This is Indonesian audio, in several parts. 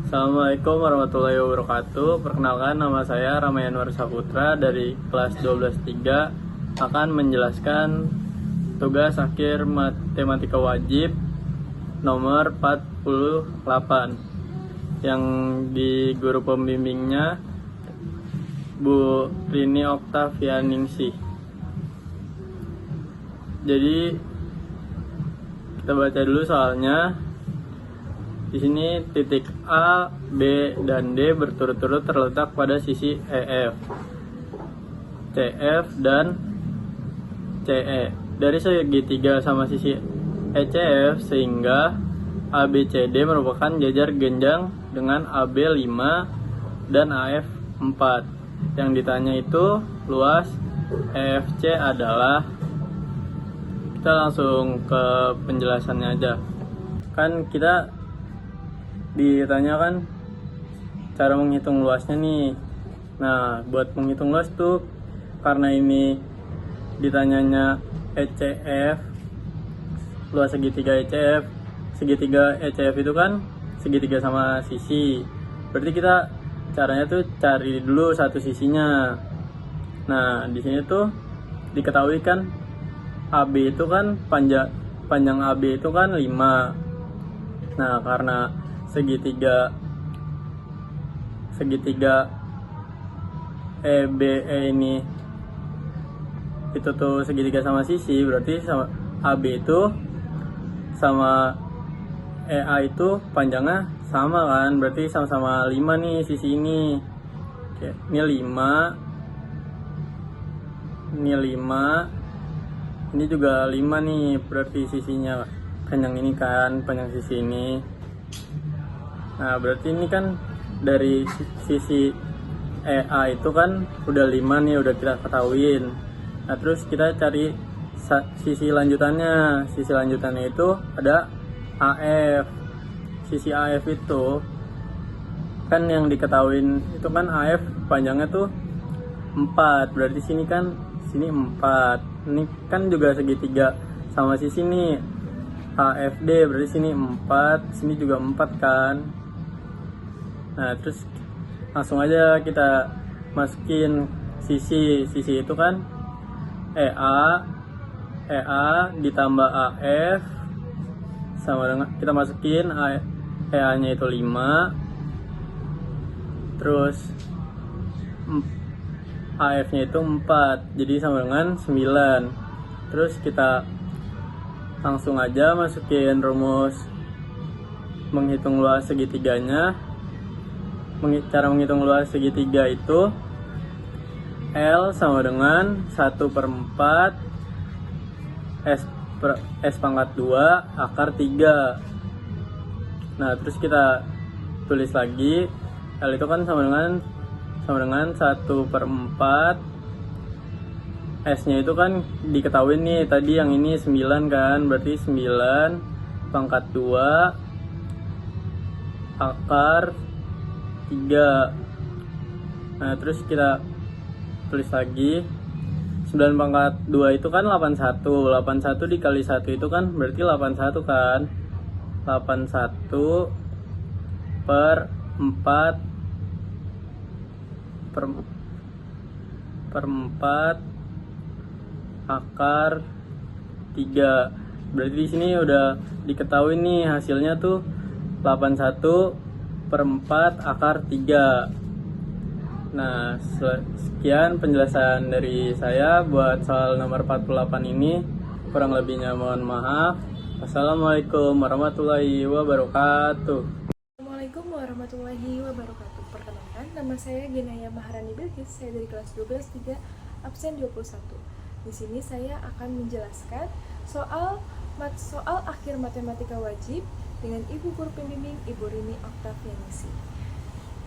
Assalamualaikum warahmatullahi wabarakatuh. Perkenalkan, nama saya Rama Yanuar Saputra dari kelas 12-3 akan menjelaskan tugas akhir matematika wajib nomor 48 yang di guru pembimbingnya Bu Rini Oktavianingsih. Jadi kita baca dulu soalnya. Di sini titik A, B, dan D berturut-turut terletak pada sisi EF, CF, dan CE. Dari segitiga sama sisi ECF sehingga ABCD merupakan jajar genjang dengan AB 5 dan AF 4. Yang ditanya itu luas EFC adalah, kita langsung ke penjelasannya aja. Kan kita ditanya kan cara menghitung luasnya nih. Nah, buat menghitung luas tuh, karena ini ditanyanya ECF, luas segitiga ECF. Segitiga ECF itu kan segitiga sama sisi. Berarti kita caranya tuh cari dulu satu sisinya. Nah, di sini tuh diketahui kan AB itu kan panjang AB itu kan 5. Nah, karena segitiga EBE ini itu tuh segitiga sama sisi, berarti sama AB itu sama EA itu panjangnya sama kan, berarti sama-sama 5 nih sisi ini. Oke, ini 5, ini juga 5 nih, berarti sisinya panjang ini kan, panjang sisi ini. Nah, berarti ini kan dari sisi EA itu kan udah 5 nih, udah kita ketahuin. Nah, terus kita cari sisi lanjutannya. Sisi lanjutannya itu ada AF. Sisi AF itu kan yang diketahuin itu kan AF panjangnya tuh 4. Berarti sini 4. Ini kan juga segitiga sama sisi nih, AFD, berarti sini 4, sini juga 4 kan. Nah, terus langsung aja kita masukin sisi itu kan EA ditambah AF sama dengan, kita masukin EA nya itu 5, terus AF nya itu 4, jadi sama dengan 9. Terus kita langsung aja masukin rumus menghitung luas segitiganya. Cara menghitung luas segitiga itu L sama dengan 1/4 S pangkat 2 akar 3. Nah, terus kita tulis lagi, L itu kan sama dengan 1/4, S nya itu kan diketahui nih, tadi yang ini 9 kan, berarti 9 pangkat 2 akar 3. Nah, terus kita tulis lagi 9 pangkat 2 itu kan 81. 81 dikali 1 itu kan berarti 81 kan. 81 per 4 akar 3. Berarti di sini udah diketahui nih hasilnya tuh 81/4 akar 3. Nah, sekian penjelasan dari saya buat soal nomor 48 ini. Kurang lebihnya mohon maaf. Wassalamualaikum warahmatullahi wabarakatuh. Assalamualaikum warahmatullahi wabarakatuh. Perkenalkan, nama saya Genaya Maharani Bilkis. Saya dari kelas 12-3 absen 21. Di sini saya akan menjelaskan soal akhir matematika wajib dengan Ibu Guru Pembimbing Ibu Rini Oktavianingsih.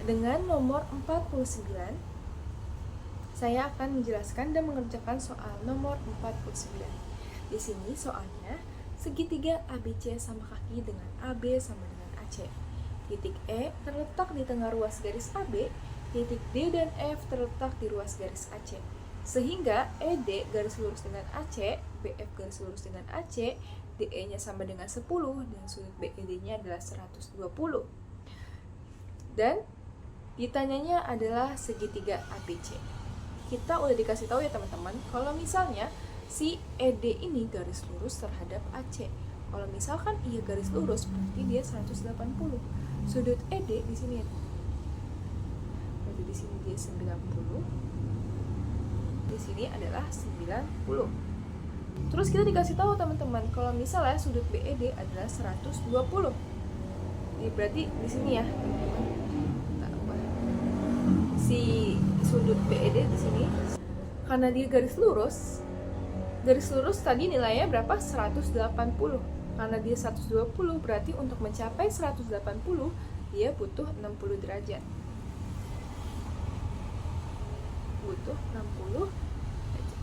Dengan nomor 49, saya akan menjelaskan dan mengerjakan soal nomor 49. Di sini soalnya segitiga ABC sama kaki dengan AB sama dengan AC. Titik E terletak di tengah ruas garis AB, titik D dan F terletak di ruas garis AC. Sehingga ED garis lurus dengan AC, BF garis lurus dengan AC, DE-nya sama dengan 10 dan sudut BED-nya adalah 120. Dan ditanyanya adalah segitiga ABC. Kita udah dikasih tahu ya teman-teman, kalau misalnya si ED ini garis lurus terhadap AC. Kalau misalkan ia garis lurus, berarti dia 180. Sudut ED di sini, berarti di sini dia 90. Di sini adalah 90. Terus kita dikasih tahu teman-teman, kalau misalnya sudut BED adalah 120. Ini berarti di sini ya, si sudut BED di sini, karena dia garis lurus tadi nilainya berapa? 180. Karena dia 120, berarti untuk mencapai 180 dia butuh 60 derajat. Butuh 60 derajat.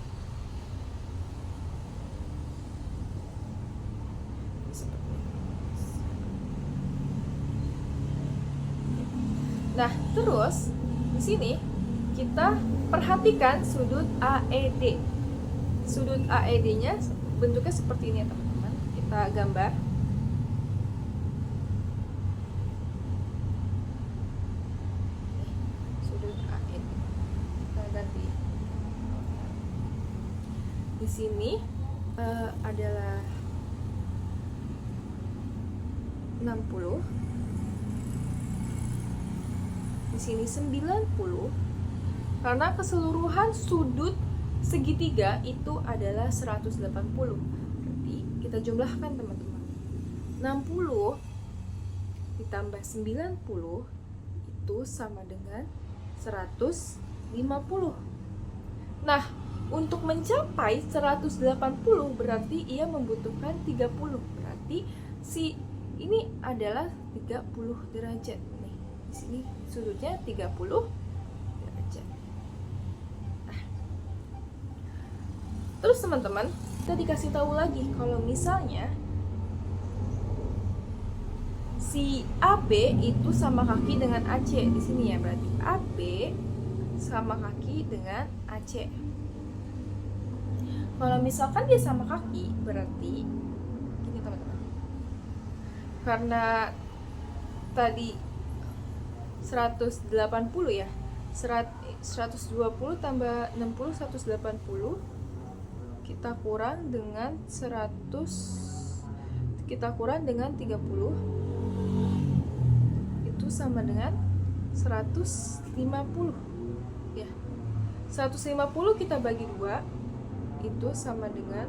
Seperti ini. Nah, terus di sini kita perhatikan sudut AED. Sudut AED-nya bentuknya seperti ini ya teman-teman. Kita gambar. Sudut AED. Kita ganti. Di sini adalah 60. Di sini 90. Karena keseluruhan sudut segitiga itu adalah 180. Berarti kita jumlahkan teman-teman. 60 ditambah 90 itu sama dengan 150. Nah, untuk mencapai 180 berarti ia membutuhkan 30. Berarti si ini adalah 30 derajat. Nih, di sini sudutnya 30 derajat. Terus teman-teman, kita dikasih tahu lagi kalau misalnya si AB itu sama kaki dengan AC. Di sini ya, berarti AB sama kaki dengan AC. Kalau misalkan dia sama kaki, berarti gini teman-teman. Karena tadi 180 ya, 120 tambah 60 180, kita kurang dengan 100, kita kurang dengan 30, itu sama dengan 150 ya. 150 kita bagi 2 itu sama dengan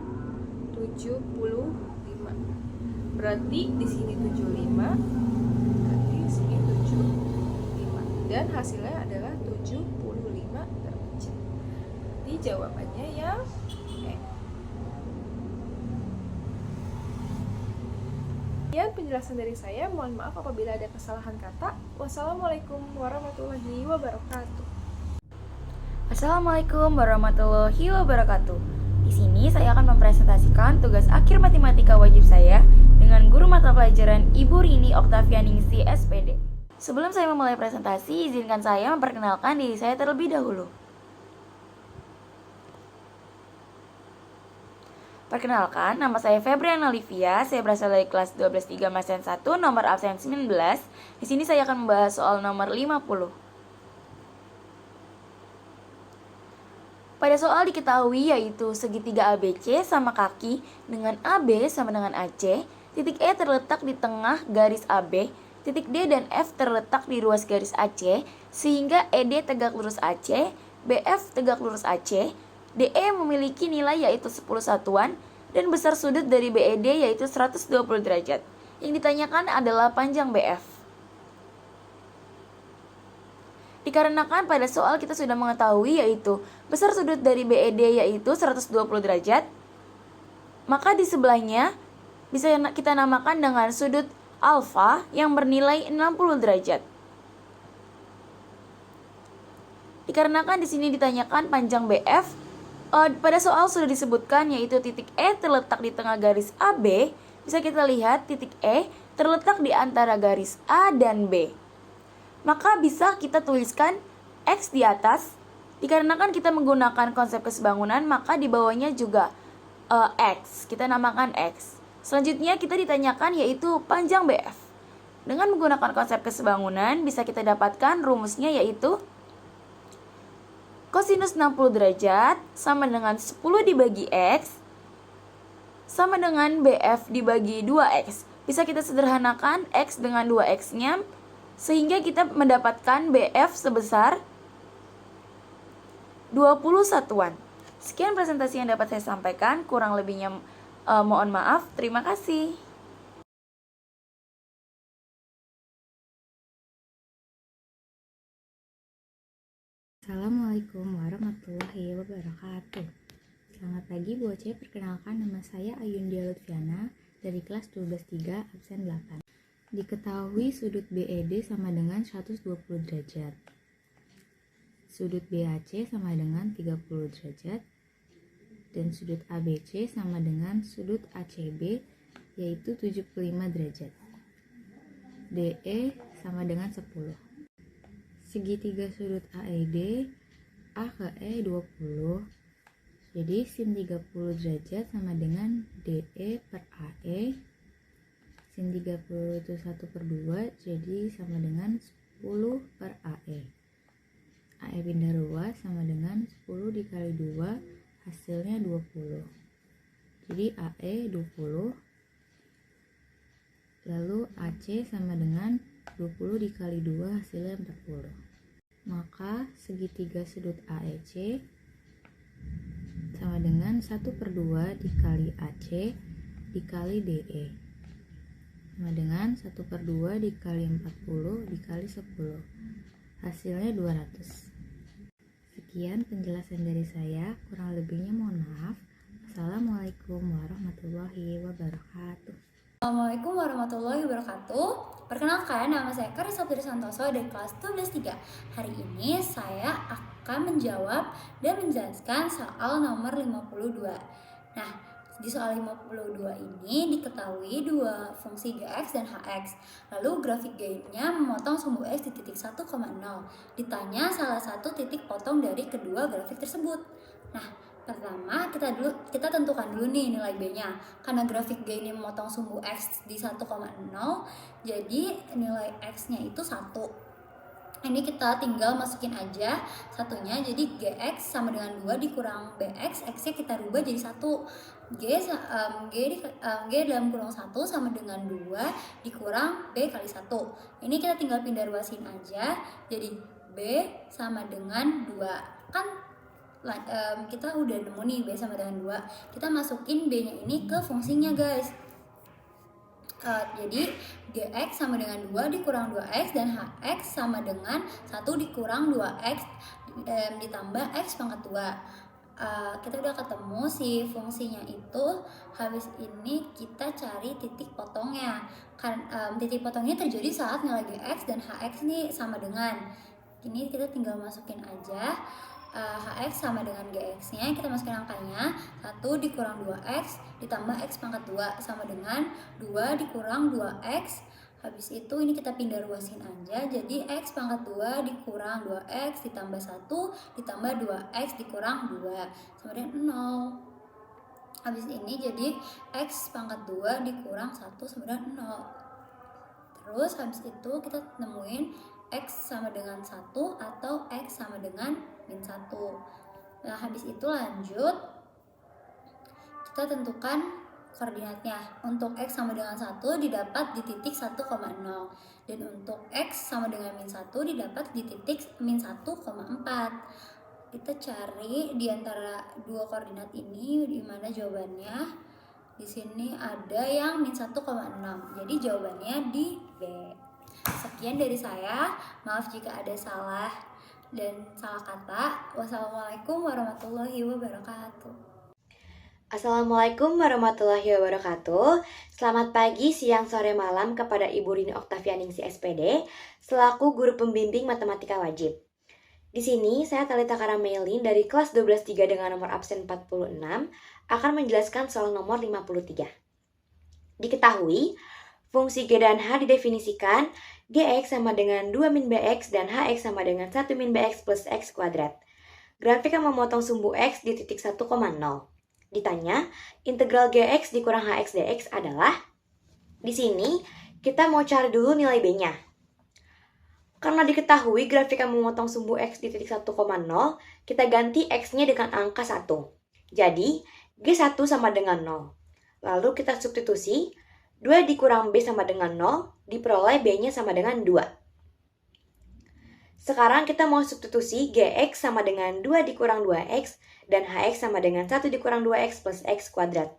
75. Berarti di sini 75, berarti di sini 75, dan hasilnya adalah 75 derajat. Jadi jawabannya yang Sekian penjelasan dari saya, mohon maaf apabila ada kesalahan kata. Wassalamualaikum warahmatullahi wabarakatuh. Assalamualaikum warahmatullahi wabarakatuh. Di sini saya akan mempresentasikan tugas akhir matematika wajib saya dengan guru mata pelajaran Ibu Rini Oktavianingsi SPD. Sebelum saya memulai presentasi, izinkan saya memperkenalkan diri saya terlebih dahulu. Perkenalkan, nama saya Febriana Olivia, saya berasal dari kelas 12-3 Masen 1, nomor absen 19. Di sini saya akan membahas soal nomor 50. Pada soal diketahui yaitu segitiga ABC sama kaki dengan AB sama dengan AC, titik E terletak di tengah garis AB, titik D dan F terletak di ruas garis AC, sehingga ED tegak lurus AC, BF tegak lurus AC, DE memiliki nilai yaitu 10 satuan, dan besar sudut dari BED yaitu 120 derajat. Yang ditanyakan adalah panjang BF. Dikarenakan pada soal kita sudah mengetahui yaitu besar sudut dari BED yaitu 120 derajat, maka di sebelahnya bisa kita namakan dengan sudut alfa yang bernilai 60 derajat. Dikarenakan di sini ditanyakan panjang BF, pada soal sudah disebutkan yaitu titik E terletak di tengah garis AB. Bisa kita lihat titik E terletak di antara garis A dan B. Maka bisa kita tuliskan X di atas. Dikarenakan kita menggunakan konsep kesebangunan, maka di bawahnya juga X. Kita namakan X. Selanjutnya kita ditanyakan yaitu panjang BF. Dengan menggunakan konsep kesebangunan bisa kita dapatkan rumusnya yaitu kosinus 60 derajat sama dengan 10 dibagi X sama dengan BF dibagi 2X. Bisa kita sederhanakan X dengan 2X-nya sehingga kita mendapatkan BF sebesar 20 satuan. Sekian presentasi yang dapat saya sampaikan, kurang lebihnya mohon maaf. Terima kasih. Assalamualaikum warahmatullahi wabarakatuh. Selamat pagi Bu Oce, perkenalkan nama saya Ayundia Lutfiana dari kelas 12-3 absen 8. Diketahui sudut BED sama dengan 120 derajat. Sudut BAC sama dengan 30 derajat. Dan sudut ABC sama dengan sudut ACB yaitu 75 derajat. DE sama dengan 10. Segitiga sudut AED A ke E 20. Jadi sin 30 derajat sama dengan DE per AE. Sin 30 itu 1/2, jadi sama dengan 10 per AE. AE pindah ruas sama dengan 10 dikali 2, hasilnya 20. Jadi AE 20. Lalu AC sama dengan 20 dikali 2, hasilnya 40. Maka segitiga sudut AEC sama dengan 1/2 dikali AC dikali DE sama dengan 1/2 dikali 40 dikali 10, hasilnya 200. Sekian penjelasan dari saya, kurang lebihnya mohon maaf. Assalamualaikum warahmatullahi wabarakatuh. Assalamualaikum warahmatullahi wabarakatuh. Perkenalkan, nama saya Karissa Putri Santoso dari kelas 12-3. Hari ini saya akan menjawab dan menjelaskan soal nomor 52. Nah, di soal 52 ini diketahui dua fungsi Gx dan Hx. Lalu grafik G-nya memotong sumbu X di titik 1,0. Ditanya salah satu titik potong dari kedua grafik tersebut. Nah, pertama kita tentukan dulu nih nilai B-nya. Karena grafik G ini memotong sumbu X di 1,0, jadi nilai X-nya itu 1. Ini kita tinggal masukin aja satunya, jadi Gx sama dengan 2 dikurang Bx, X-nya kita rubah jadi 1. G dalam kurung 1 sama dengan 2 dikurang B kali 1. Ini kita tinggal pindah ruasin aja, jadi B sama dengan 2. Kan kita udah nemu nih B sama dengan 2. Kita masukin B nya ini ke fungsinya guys. Jadi Gx sama dengan 2 dikurang 2x dan Hx sama dengan 1 dikurang 2x ditambah x pangkat 2. Kita udah ketemu si fungsinya itu. Habis ini kita cari titik potongnya. Titik potongnya terjadi saat nilai Gx dan Hx ini sama dengan. Ini kita tinggal masukin aja. Hx sama dengan Gx-nya, kita masukin angkanya 1 dikurang 2x ditambah x pangkat 2 sama dengan 2 dikurang 2x. Habis itu ini kita pindah ruasin aja, jadi x pangkat 2 dikurang 2x ditambah 1 ditambah 2x dikurang 2 sama dengan 0. Habis ini jadi x pangkat 2 dikurang 1 sama dengan 0. Terus habis itu kita nemuin X sama dengan 1 atau X sama dengan min 1. Nah, habis itu lanjut kita tentukan koordinatnya. Untuk X sama dengan 1 didapat di titik 1,0 dan untuk X sama dengan min 1 didapat di titik min 1,4. Kita cari di antara dua koordinat ini di mana jawabannya. Di sini ada yang min 1,6. Jadi jawabannya di B. Sekian dari saya, maaf jika ada salah dan salah kata. Wassalamualaikum warahmatullahi wabarakatuh. Assalamualaikum warahmatullahi wabarakatuh. Selamat pagi, siang, sore, malam kepada Ibu Rini Oktavianingsi SPD selaku guru pembimbing matematika wajib. Di sini saya Talita Karamelin dari kelas 12-3 dengan nomor absen 46 akan menjelaskan soal nomor 53. Diketahui fungsi G dan H didefinisikan Gx sama dengan 2 min Bx dan Hx sama dengan 1 min Bx plus X kuadrat. Grafik yang memotong sumbu X di titik 1,0. Ditanya, integral Gx dikurang Hx dx adalah? Di sini, G Kita mau cari dulu nilai B-nya. Karena diketahui grafik yang memotong sumbu X di titik 1,0, kita ganti X-nya dengan angka 1. Jadi, G1 sama dengan 0. Lalu kita substitusi, 2 dikurang B sama dengan 0, diperoleh B-nya sama dengan 2. Sekarang kita mau substitusi Gx sama dengan 2 dikurang 2X, dan Hx sama dengan 1 dikurang 2X plus X kuadrat.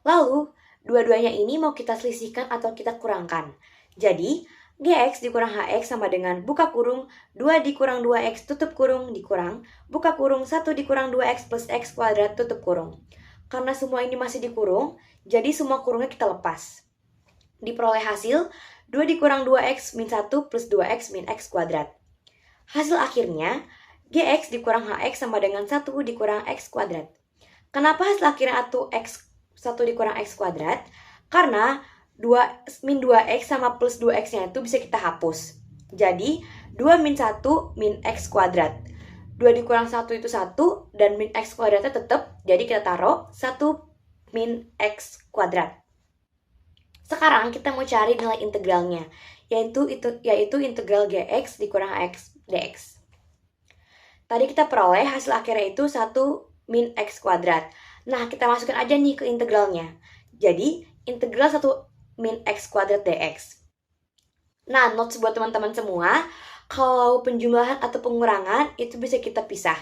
Lalu, dua-duanya ini mau kita selisihkan atau kita kurangkan. Jadi, Gx dikurang Hx sama dengan buka kurung 2 dikurang 2x tutup kurung dikurang buka kurung 1 dikurang 2x plus x kuadrat tutup kurung. Karena semua ini masih dikurung, jadi semua kurungnya kita lepas. Diperoleh hasil 2 dikurang 2x min 1 plus 2x min x kuadrat. Hasil akhirnya, Gx dikurang Hx sama dengan 1 dikurang x kuadrat. Kenapa hasil akhirnya itu x 1 dikurang x kuadrat? Karena 2 min 2x sama plus 2x-nya itu bisa kita hapus. Jadi, 2 min 1 min x kuadrat. 2 dikurang 1 itu 1, dan min x kuadratnya tetap. Jadi, kita taruh 1 min x kuadrat. Sekarang, kita mau cari nilai integralnya, yaitu integral gx dikurang hx dx. Tadi kita peroleh hasil akhirnya itu 1 min x kuadrat. Nah, kita masukkan aja nih ke integralnya. Jadi, integral 1 min x kuadrat dx. Nah, notes buat teman-teman semua, kalau penjumlahan atau pengurangan itu bisa kita pisah.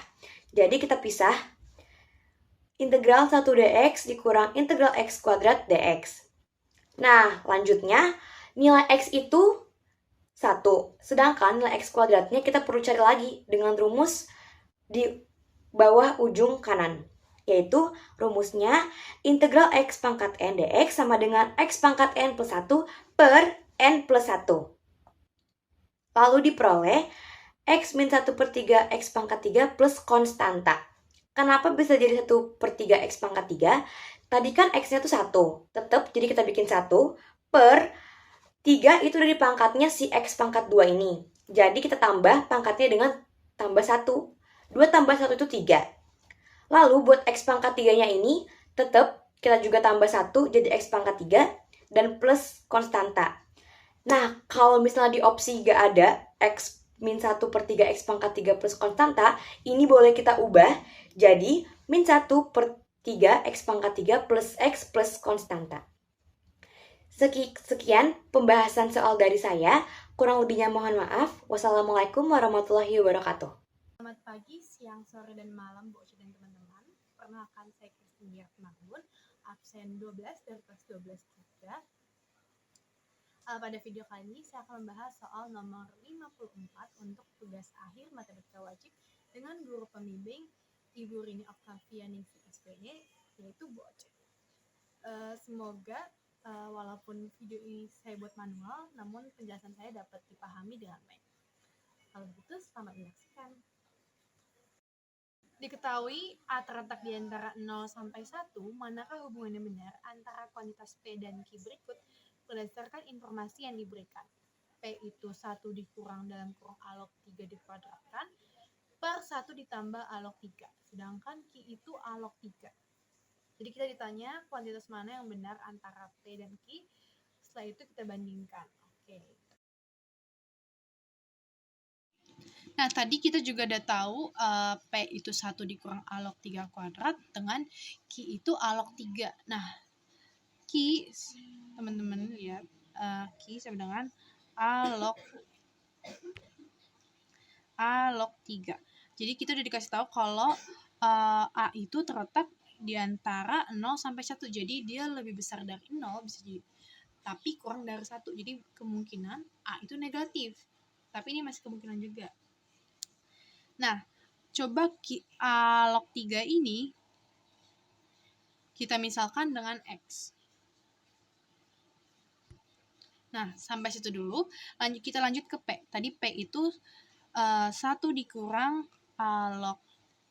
Jadi kita pisah integral 1 dx dikurang integral x kuadrat dx. Nah, lanjutnya nilai x itu 1. Sedangkan nilai x kuadratnya kita perlu cari lagi dengan rumus di bawah ujung kanan. Yaitu rumusnya integral x pangkat n dx sama dengan x pangkat n plus 1 per n plus 1. Lalu diperoleh x min 1 per 3 x pangkat 3 plus konstanta. Kenapa bisa jadi 1 per 3 x pangkat 3? Tadi kan x-nya tuh 1. Tetap, jadi kita bikin 1 per 3 itu dari pangkatnya si x pangkat 2 ini. Jadi kita tambah pangkatnya dengan tambah 1. 2 tambah 1 itu 3. Lalu buat x pangkat 3-nya ini, tetap kita juga tambah 1 jadi x pangkat 3 dan plus konstanta. Nah, kalau misalnya di opsi gak ada x min 1 per 3 x pangkat 3 plus konstanta, ini boleh kita ubah jadi min 1 per 3 x pangkat 3 plus x plus konstanta. Sekian pembahasan soal dari saya. Kurang lebihnya mohon maaf. Wassalamualaikum warahmatullahi wabarakatuh. Selamat pagi, siang, sore, dan malam Bu Oce dan teman-teman. Perkenalkan saya Kristin Diakmangun, absen 12 dari kelas 12-3. Pada video kali ini saya akan membahas soal nomor 54 untuk tugas akhir matematika wajib dengan guru pembimbing Ibu Rini Oktavianingsih SPD, yaitu Bu Oce. Semoga walaupun video ini saya buat manual, namun penjelasan saya dapat dipahami dengan baik. Kalau begitu, selamat menyaksikan. Diketahui A terletak di antara 0 sampai 1, manakah hubungan yang benar antara kuantitas P dan Q berikut berdasarkan informasi yang diberikan. P itu 1 dikurang dalam kurung A log 3 dikuadratkan per 1 ditambah A log 3, sedangkan Q itu A log 3. Jadi kita ditanya kuantitas mana yang benar antara P dan Q, setelah itu kita bandingkan. Oke. Nah, tadi kita juga udah tahu P itu 1 dikurang A log 3 kuadrat dengan Q itu A log 3. Nah, Q, teman-teman lihat, Q sama dengan A log 3. Jadi kita udah dikasih tahu kalau A itu terletak di antara 0 sampai 1. Jadi dia lebih besar dari 0 bisa jadi, tapi kurang dari 1. Jadi kemungkinan A itu negatif. Tapi ini masih kemungkinan juga. Nah, coba A log 3 ini kita misalkan dengan X. Nah, sampai situ dulu. Kita lanjut ke P. Tadi P itu 1 dikurang A log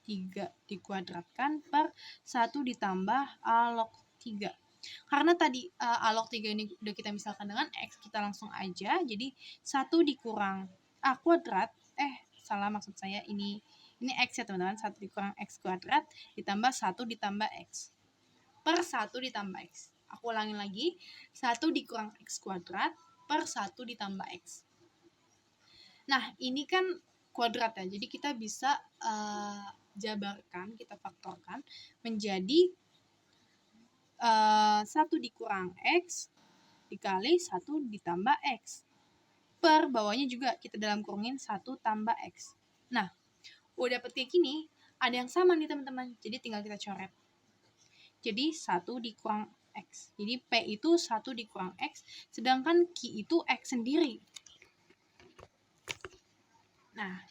3 dikuadratkan per 1 ditambah A log 3. Karena tadi A log 3 ini udah kita misalkan dengan X, kita langsung aja. Jadi 1 dikurang A kuadrat, salah maksud saya, ini X ya teman-teman. 1 dikurang X kuadrat ditambah 1 ditambah X per 1 ditambah X. aku ulangin lagi. 1 dikurang X kuadrat per 1 ditambah X. Nah, ini kan kuadrat ya, jadi kita bisa jabarkan, kita faktorkan menjadi 1 dikurang X dikali 1 ditambah X. Per bawahnya juga kita dalam kurungin 1 tambah X. Nah, udah dapet kayak gini, ada yang sama nih teman-teman, jadi tinggal kita coret. Jadi 1 dikurang X. Jadi P itu 1 dikurang X, sedangkan Q itu X sendiri. Nah,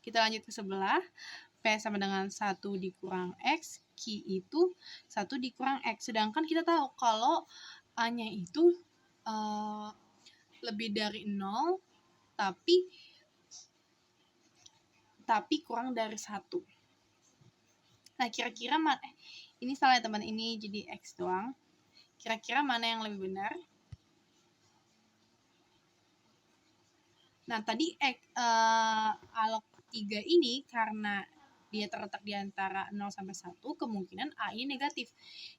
kita lanjut ke sebelah. P sama dengan 1 dikurang X, Q itu 1 dikurang X. Sedangkan kita tahu kalau A-nya itu lebih dari 0, tapi kurang dari 1. Nah, kira-kira ini salah ya teman, ini jadi X doang. Kira-kira mana yang lebih benar? Nah, tadi A-log 3 ini karena dia terletak di antara 0 sampai 1, kemungkinan A-nya negatif.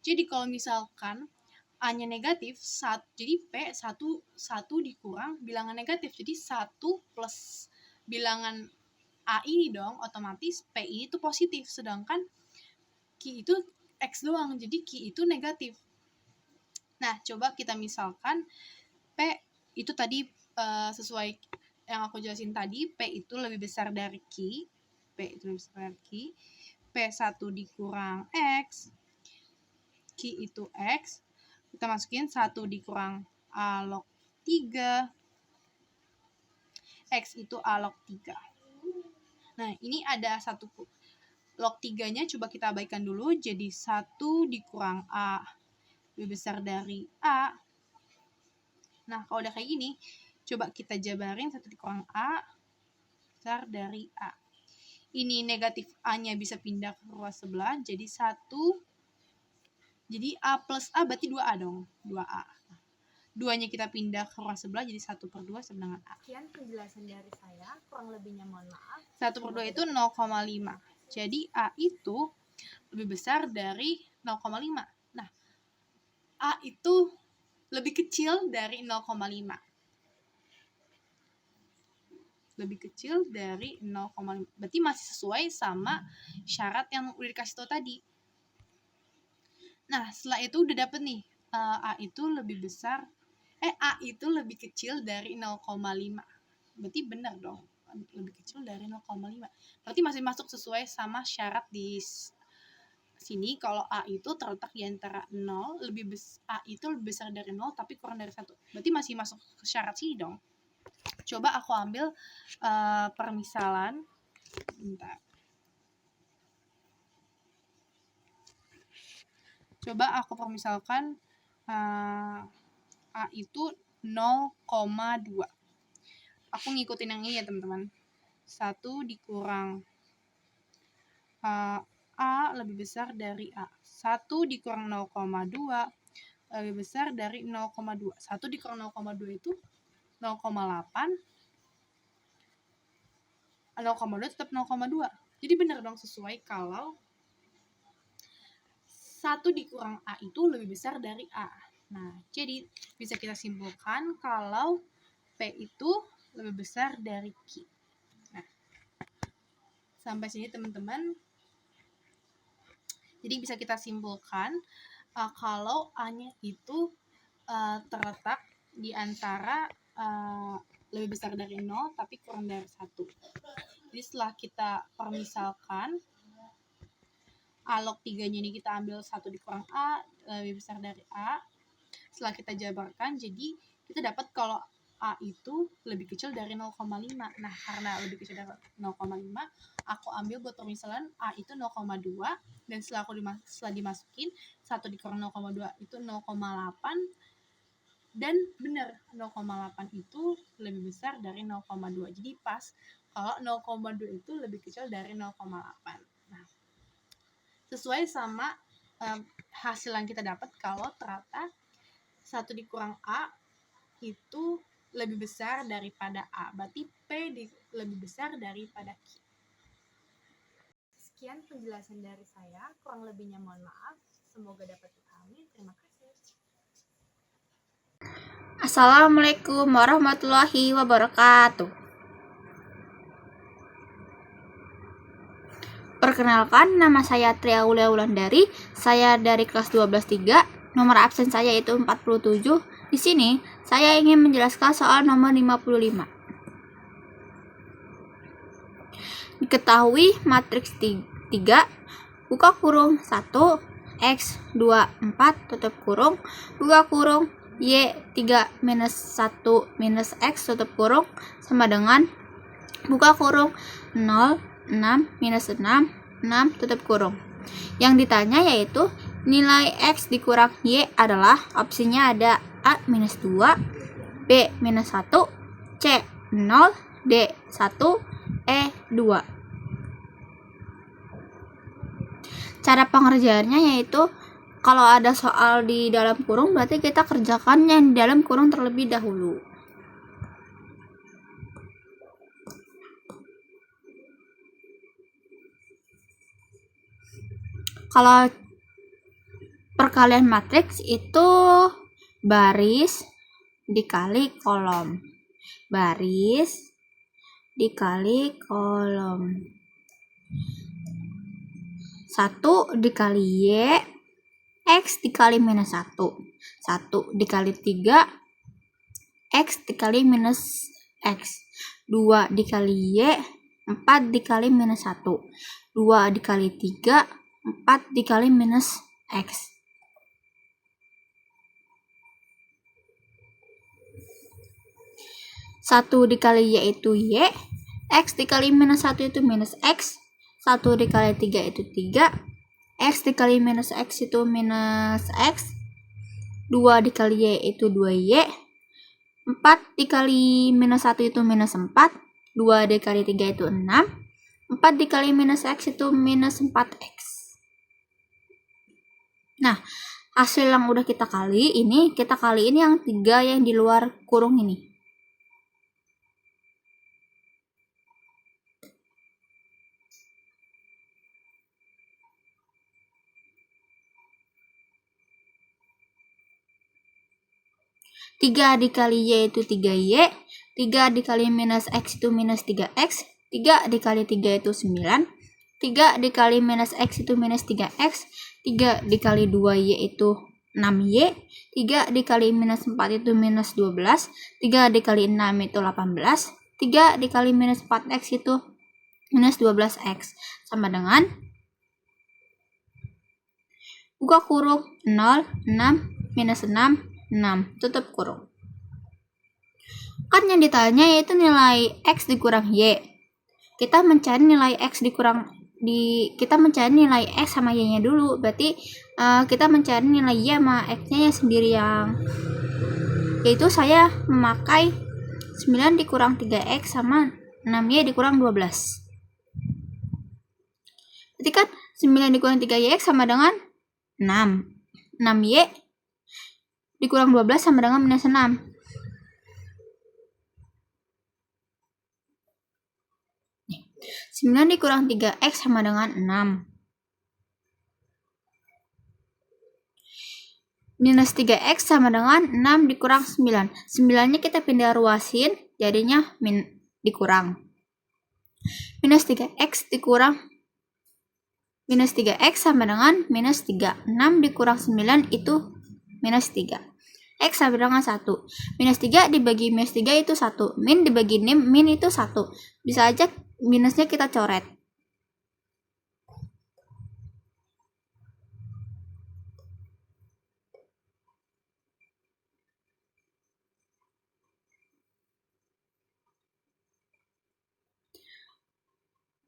Jadi kalau misalkan A-nya negatif, jadi P 1 dikurang bilangan negatif. Jadi 1 plus bilangan A ini dong, otomatis PI itu positif. Sedangkan Q itu X doang, jadi Q itu negatif. Nah, coba kita misalkan P itu tadi sesuai yang aku jelasin tadi, P itu lebih besar dari Q. P itu lebih besar dari Q. P1 dikurang X, Q itu X. Kita masukin 1 dikurang A log 3. X itu A log 3. Nah, ini ada 1 log 3-nya coba kita abaikan dulu. Jadi 1 dikurang A lebih besar dari A. Nah, kalau udah kayak gini, coba kita jabarin 1 dikurang A besar dari A. Ini negatif A-nya bisa pindah ke ruas sebelah. Jadi 1. Jadi A plus A berarti 2A dong. 2A. 2-nya kita pindah ke ruas sebelah, jadi 1 per 2 sama dengan A. Sekian penjelasan dari saya, kurang lebihnya mohon maaf. 1 per 2 itu 0,5. Jadi A itu lebih besar dari 0,5. Nah, A itu lebih kecil dari 0,5. Lebih kecil dari 0,5. Berarti masih sesuai sama syarat yang udah dikasih tau tadi. Nah, setelah itu udah dapet nih, A itu lebih kecil dari 0,5. Berarti benar dong, lebih kecil dari 0,5. Berarti masih masuk sesuai sama syarat di sini. Kalau A itu terletak di antara 0, A itu lebih besar dari 0 tapi kurang dari 1. Berarti masih masuk ke syarat sini dong. Coba aku ambil permisalan. Bentar. Coba aku permisalkan A itu 0,2. Aku ngikutin yang ini ya teman-teman. 1 dikurang A lebih besar dari A. 1 dikurang 0,2 lebih besar dari 0,2. 1 dikurang 0,2 itu 0,8. 0,2 tetap 0,2. Jadi benar dong sesuai kalau 1 dikurang A itu lebih besar dari A. Nah, jadi bisa kita simpulkan kalau P itu lebih besar dari Q. Nah, sampai sini teman-teman. Jadi bisa kita simpulkan kalau A-nya itu terletak di antara lebih besar dari 0 tapi kurang dari 1. Jadi setelah kita permisalkan A log 3-nya ini kita ambil 1 dikurang A lebih besar dari A. Setelah kita jabarkan, jadi kita dapat kalau A itu lebih kecil dari 0,5. Nah, karena lebih kecil dari 0,5, aku ambil buat permisalan A itu 0,2. Dan setelah dimasukin, 1 dikurang 0,2 itu 0,8. Dan benar, 0,8 itu lebih besar dari 0,2. Jadi pas kalau 0,2 itu lebih kecil dari 0,8. Nah, sesuai sama hasil yang kita dapat kalau ternyata 1 dikurang A itu lebih besar daripada A. Berarti P lebih besar daripada Q. Sekian penjelasan dari saya, kurang lebihnya mohon maaf. Semoga dapat dipahami. Terima kasih. Assalamualaikum warahmatullahi wabarakatuh. Perkenalkan, nama saya Tria Aulia Wulandari. Saya dari kelas 12-3. Nomor absen saya itu 47. Di sini, saya ingin menjelaskan soal nomor 55. Diketahui matriks 3, buka kurung 1, X 2, 4, tutup kurung, buka kurung, Y 3 minus 1 minus X, tutup kurung, sama dengan buka kurung 0, 6 minus 6, 6 tutup kurung. Yang ditanya yaitu nilai X dikurang Y adalah opsinya ada A minus 2, B minus 1, C 0, D 1, E 2. Cara pengerjaannya yaitu kalau ada soal di dalam kurung berarti kita kerjakan yang di dalam kurung terlebih dahulu. Kalau perkalian matriks itu baris dikali kolom. Baris dikali kolom. 1 dikali Y, X dikali minus 1. 1 dikali 3, X dikali minus X. 2 dikali Y, 4 dikali minus 1. 2 dikali 3, 4 dikali minus X. Satu dikali Y itu Y, X dikali minus 1 itu minus X, 1 dikali 3 itu 3, X dikali minus X itu minus X, 2 dikali Y itu 2Y, 4 dikali minus 1 itu minus 4, 2 dikali 3 itu 6, 4 dikali minus X itu minus 4X. Nah, hasil yang udah kita kaliin yang 3 yang di luar kurung ini. Tiga dikali Y itu 3Y, 3 dikali minus X itu minus 3X, 3 dikali 3 itu 9, 3 dikali minus X itu minus 3X, 3 dikali 2Y itu 6Y, 3 dikali minus 4 itu minus 12, 3 dikali 6 itu 18, 3 dikali minus 4X itu minus 12X, sama dengan buka kurung 0, 6, minus 6, 6, tutup kurung. Kan yang ditanya yaitu nilai X dikurang Y. Kita mencari nilai X kita mencari nilai X sama Y-nya dulu. Berarti kita mencari nilai Y sama X-nya sendiri yaitu saya memakai 9 dikurang 3X sama 6Y dikurang 12. Berarti kan 9 dikurang 3X sama dengan 6. 6Y dikurang 12 sama dengan minus 6. Nih, 9 dikurang 3X sama dengan 6. Minus 3X sama dengan 6 dikurang 9. 9-nya kita pindah ruasin, jadinya dikurang. Minus 3X sama dengan minus 3. 6 dikurang 9 itu minus 3. X sama dengan 1. Minus 3 dibagi minus 3 itu 1. Min dibagi min itu 1. Bisa aja minusnya kita coret.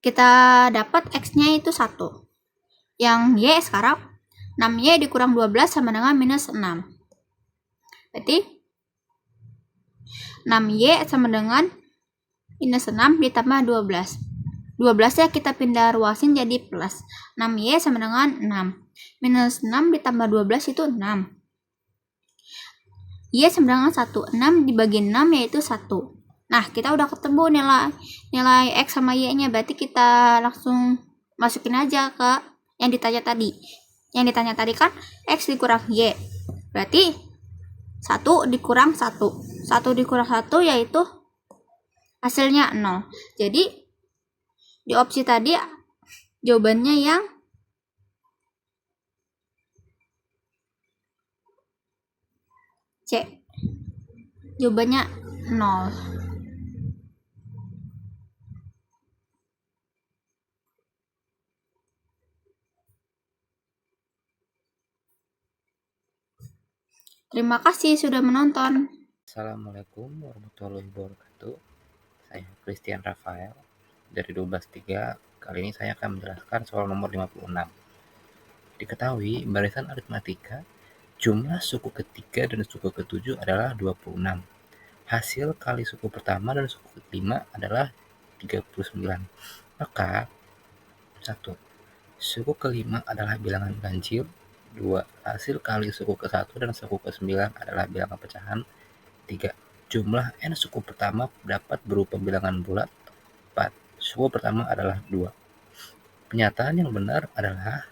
Kita dapat X-nya itu 1. Yang Y sekarang 6Y dikurang 12 sama dengan minus 6. Berarti 6Y sama dengan minus 6 ditambah 12. 12 ya kita pindah ruasin jadi plus. 6Y sama dengan 6. Minus 6 ditambah 12 itu 6. Y sama dengan 1. 6 dibagi 6 yaitu 1. Nah, kita udah ketemu nilai X sama Y-nya. Berarti kita langsung masukin aja ke yang ditanya tadi. Yang ditanya tadi kan X dikurang Y. Berarti 1 dikurang 1. 1 dikurang 1 yaitu hasilnya 0. Jadi di opsi tadi jawabannya yang C. Jawabannya 0. Terima kasih sudah menonton. Assalamualaikum warahmatullahi wabarakatuh. Saya Christian Rafael dari 12.3. Kali ini saya akan menjelaskan soal nomor 56. Diketahui barisan aritmatika jumlah suku ketiga dan suku ketujuh adalah 26. Hasil kali suku pertama dan suku kelima adalah 39. Maka 1. Suku kelima adalah bilangan ganjil. 2. Hasil kali suku ke-1 dan suku ke-9 adalah bilangan pecahan. 3. Jumlah n suku pertama dapat berupa bilangan bulat. 4. Suku pertama adalah 2. Pernyataan yang benar adalah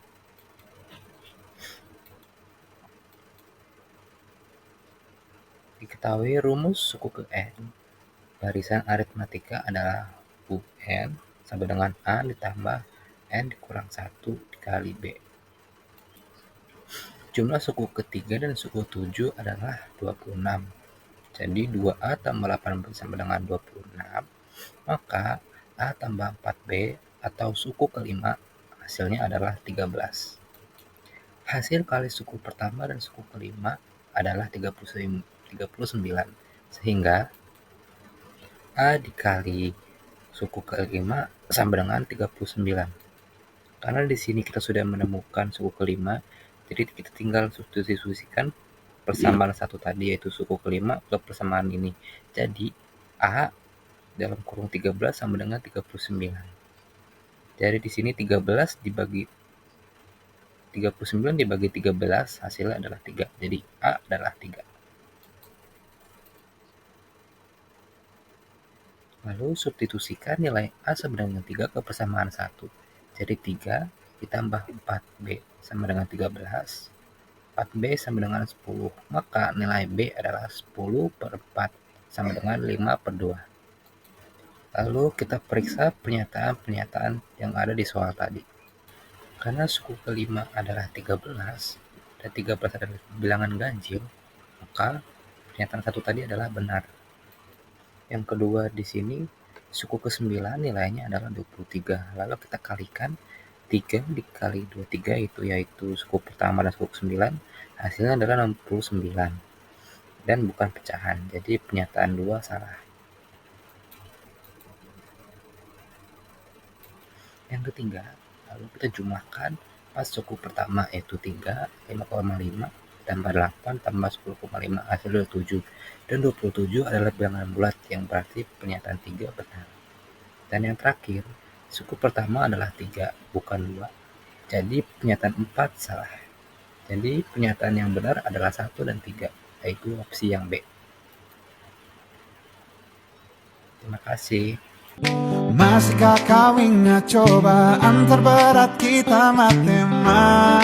diketahui rumus suku ke n barisan aritmatika adalah UN sama dengan A ditambah N dikurang 1 dikali B. Jumlah suku ketiga dan suku 7 adalah 26. Jadi 2A tambah 8B sama dengan 26. Maka A tambah 4B atau suku kelima hasilnya adalah 13. Hasil kali suku pertama dan suku kelima adalah 39. Sehingga A dikali suku kelima sama dengan 39. Karena di sini kita sudah menemukan suku kelima, jadi kita tinggal substitusikan persamaan satu tadi yaitu suku kelima ke persamaan ini. Jadi A dalam kurung 13 sama dengan 39. Jadi di sini 39 dibagi 13 hasilnya adalah 3. Jadi A adalah 3. Lalu substitusikan nilai A sama dengan 3 ke persamaan 1. Jadi 3 ditambah 4B sama dengan 13. 4B sama dengan 10. Maka nilai B adalah 10 per 4 sama dengan 5 per 2. Lalu kita periksa pernyataan-pernyataan yang ada di soal tadi. Karena suku kelima adalah 13 dan 13 adalah bilangan ganjil, maka pernyataan satu tadi adalah benar. Yang kedua di sini suku ke-9 nilainya adalah 23. Lalu kita kalikan 3 dikali 23 yaitu suku pertama dan suku ke-9, hasilnya adalah 69. Dan bukan pecahan. Jadi pernyataan 2 salah. Yang ketiga, lalu kita jumlahkan pas suku pertama yaitu 3, 5,5 tambah 8 tambah 10,5 hasilnya 7. Dan 27 adalah bilangan bulat yang berarti pernyataan 3 benar. Dan yang terakhir, suku pertama adalah 3 bukan 2. Jadi pernyataan 4 salah. Jadi pernyataan yang benar adalah 1 dan 3 yaitu opsi yang B. Terima kasih. Masihkah kau ingat cobaan terberat kita matematika?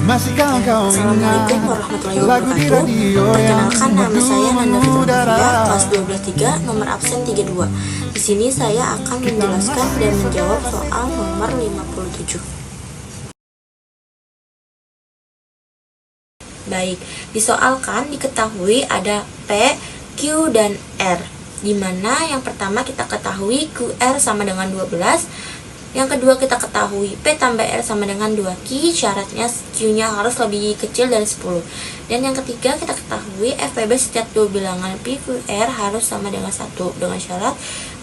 Masihkah kau ingat Assalamualaikum warahmatullahi lagu di wabarakatuh. radio yang Perkenalkan, nama saya Nanda Fitri mengudara? kelas 12.3, nomor absen 32. Di sini saya akan menjelaskan dan menjawab soal nomor 57. Baik, disoalkan diketahui ada P, Q, dan R, di mana yang pertama kita ketahui QR sama dengan 12, yang kedua kita ketahui P tambah R sama dengan 2Q, syaratnya Q-nya harus lebih kecil dari 10. Dan yang ketiga kita ketahui FPB setiap dua bilangan PQR harus sama dengan 1, dengan syarat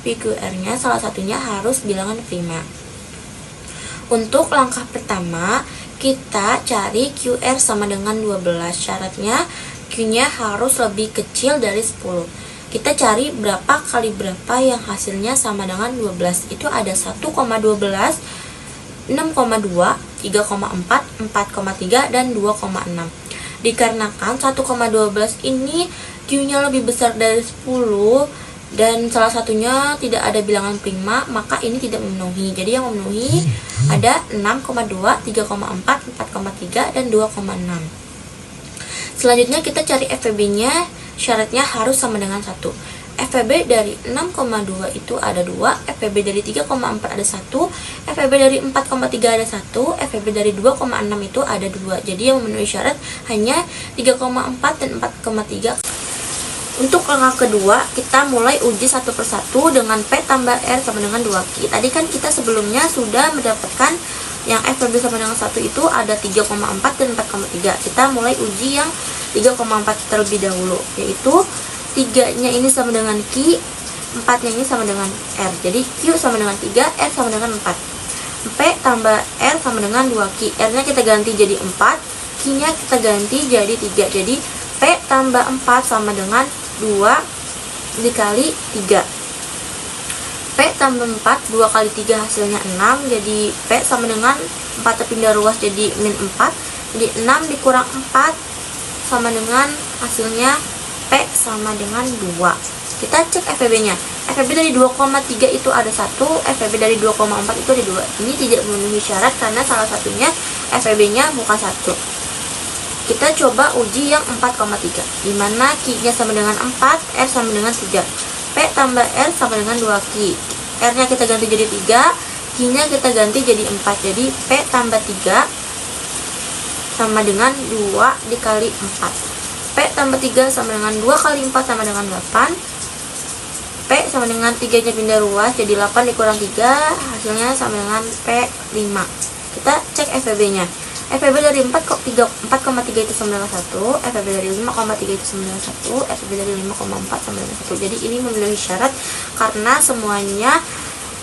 PQR-nya salah satunya harus bilangan prima. Untuk langkah pertama, kita cari QR sama dengan 12, syaratnya Q-nya harus lebih kecil dari 10. Kita cari berapa kali berapa yang hasilnya sama dengan 12. Itu ada 1,12, 6,2, 3,4, 4,3, dan 2,6. Dikarenakan 1,12 ini Q-nya lebih besar dari 10 dan salah satunya tidak ada bilangan prima, maka ini tidak memenuhi. Jadi yang memenuhi ada 6,2, 3,4, 4,3, dan 2,6. Selanjutnya kita cari FVB-nya, syaratnya harus sama dengan 1. FVB dari 6,2 itu ada 2, FVB dari 3,4 ada 1, FVB dari 4,3 ada 1, FVB dari 2,6 itu ada 2. Jadi yang memenuhi syarat hanya 3,4 dan 4,3. Untuk langkah kedua, kita mulai uji satu persatu dengan P tambah R sama dengan 2Q. Tadi kan kita sebelumnya sudah mendapatkan yang FVB sama dengan 1 itu ada 3,4 dan 4,3. Kita mulai uji yang 3,4 terlebih dahulu, yaitu 3-nya ini sama dengan Q, 4-nya ini sama dengan R. Jadi Q sama dengan 3, R sama dengan 4. P tambah R sama dengan 2Q. R-nya kita ganti jadi 4, Q-nya kita ganti jadi 3. Jadi P tambah 4 sama dengan 2 dikali 3. P tambah 4, 2 kali 3 hasilnya 6. Jadi P sama dengan 4 terpindah ruas jadi min 4. Jadi 6 dikurang 4 sama dengan hasilnya P sama dengan 2. Kita cek FVB-nya. FVB dari 2,3 itu ada 1, FVB dari 2,4 itu ada 2. Ini tidak memenuhi syarat karena salah satunya FVB-nya bukan 1. Kita coba uji yang 4,3, dimana Q-nya sama dengan 4, R sama dengan 3. P tambah R sama dengan 2Q. R-nya kita ganti jadi 3, Q-nya kita ganti jadi 4. Jadi P tambah 3 sama dengan 2 dikali 4. P tambah 3 sama dengan 2 kali 4 sama dengan 8. P sama dengan 3-nya pindah ruas jadi 8 dikurang 3, hasilnya sama dengan P5. Kita cek FVB-nya. FVB dari 4,3 itu sama dengan 1, FVB dari 5,3 itu sama dengan 1, FVB dari 5,4 sama dengan 1. Jadi ini memenuhi syarat karena semuanya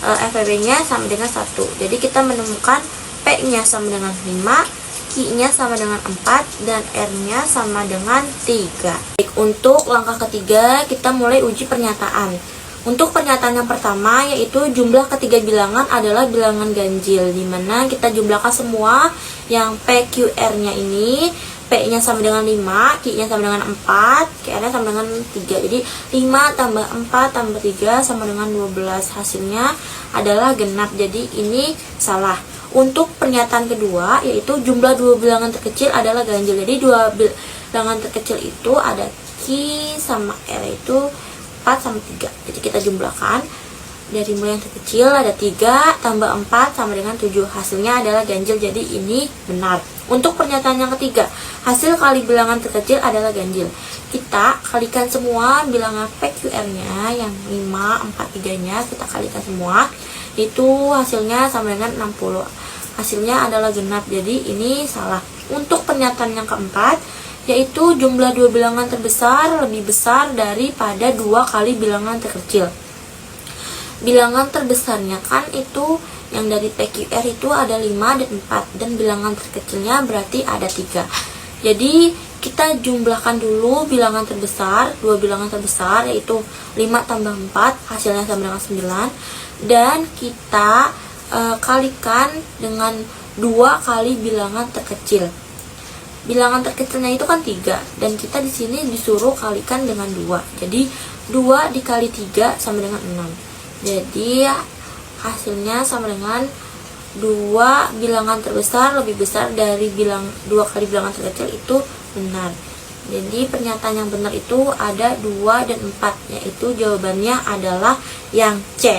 FVB-nya sama dengan 1. Jadi kita menemukan P-nya sama dengan 5, Q-nya sama dengan 4, dan R-nya sama dengan 3. Baik, untuk langkah ketiga kita mulai uji pernyataan. Untuk pernyataan yang pertama yaitu jumlah ketiga bilangan adalah bilangan ganjil, dimana kita jumlahkan semua yang P, Q, R-nya ini. P-nya sama dengan 5, Q-nya sama dengan 4, Q-nya sama dengan 3. Jadi 5 tambah 4 tambah 3 sama dengan 12. Hasilnya adalah genap. Jadi ini salah. Untuk pernyataan kedua yaitu jumlah dua bilangan terkecil adalah ganjil. Jadi dua bilangan terkecil itu ada Q sama R itu 4 sama 3. Jadi kita jumlahkan dari mulai yang terkecil ada 3 tambah 4 sama dengan 7. Hasilnya adalah ganjil. Jadi ini benar. Untuk pernyataan yang ketiga, hasil kali bilangan terkecil adalah ganjil. Kita kalikan semua bilangan PQR-nya yang 5, 4, 3-nya kita kalikan semua. Itu hasilnya sama dengan 60. Hasilnya adalah genap. Jadi ini salah. Untuk pernyataan yang keempat, yaitu jumlah dua bilangan terbesar lebih besar daripada 2 kali bilangan terkecil. Bilangan terbesarnya kan itu yang dari PQR itu ada 5 dan 4, dan bilangan terkecilnya berarti ada 3. Jadi kita jumlahkan dulu bilangan terbesar, dua bilangan terbesar yaitu 5 tambah 4 hasilnya sama dengan 9, dan kita kalikan dengan 2 kali bilangan terkecil. Bilangan terkecilnya itu kan 3, dan kita di sini disuruh kalikan dengan 2. Jadi 2 dikali 3 sama dengan 6. Jadi hasilnya sama dengan 2 bilangan terbesar lebih besar dari 2 kali bilangan terkecil, itu benar. Jadi pernyataan yang benar itu ada 2 dan 4, yaitu jawabannya adalah yang C.